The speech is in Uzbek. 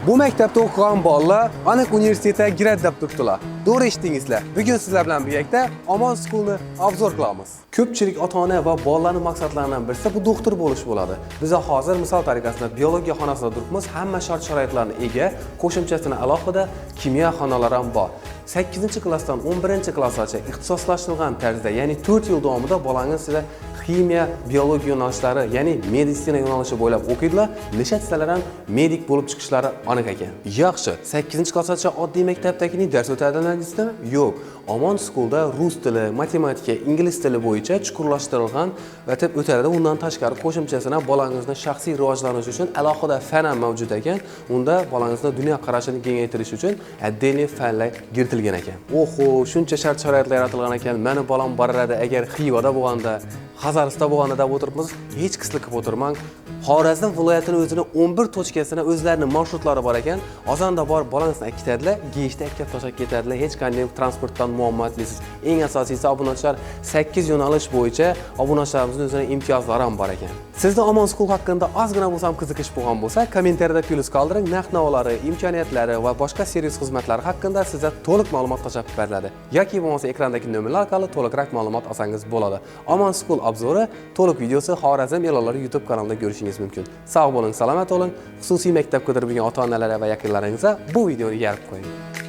Bu maktabda o'qigan bolalar aniq universitetga giradi deb turibdilar. To'g'ri eshitdingizlar. Bugun sizlar bilan birga Omon School'ni obzor qilamiz. Ko'pchilik ota-ona va bolalarning maqsadlaridan birisi bu doktor bo'lish bo'ladi. Biz hozir misol tariqasida biologiya xonasida turibmiz. Hamma shart-sharoitlarga ega, qo'shimchasini alohida kimyo xonalari ham bor. 8-klassdan 11-klassgacha ixtisoslashtirilgan tarzda, ya'ni 4 yil davomida bolangiz sizga ximiya, biologiya yo'nalishlari, ya'ni meditsina yo'nalishi bo'ylab o'qiydilar. Nishatsalar ham medik bo'lib chiqishlari aniq ekan. Yaxshi, 8-klassgacha oddiy maktabdagi dars o'tadilaringizmi? Yo'q. Omon School'da rus tili, matematika, ingliz tili bo'yicha chuqurlashtirilgan va deb o'tadi. Undan tashqari qo'shimchasini bolangizning shaxsiy rivojlanishi uchun alohida fan ham mavjud ekan. Unda bolangizning dunyo qarashini kengaytirish uchun atdeniy fanlar kiritilgan ekan. Oho, shuncha shart-sharoitlar yaratilgan ekan. Meni bolam boradi agar Xivada bo'lganda, Xazaristonda bo'lganda deb o'tiribmiz. Hech qislik qilib o'tirmang. Xorazm viloyatining o'zini 11 tochkasini o'zlarining marsrutlari bor ekan. Ozonda bor bolangizni ketadilar, Geyishda akka toshak ketadilar. Hech qanday transportdan muammo etmaysiz. Eng asosiysi obunachilar 8 yo'nalish bo'yicha obunachilarimizning o'zining imtiyozlari ham bor ekan. Sizda Omon School haqida ozgina bo'lsam qiziqish bo'lgan bo'lsa, kommentariyada plyus qoldiring. Narx-navolari, imkoniyatlari va boshqa servis xizmatlari haqida sizga to'liq ma'lumot tashab beriladi. Yoki bo'lmasa ekrandagi nomerlar orqali to'liqroq ma'lumot olsangiz bo'ladi. Omon School obzori to'liq videosi Xorazm E'lonlari YouTube kanalida ko'rishingiz mumkin. Sog' bo'ling, salomat bo'ling. Xususiy maktabga kirib yurgan ota-onalar va yaqinlaringizga bu videoni yarib qo'ying.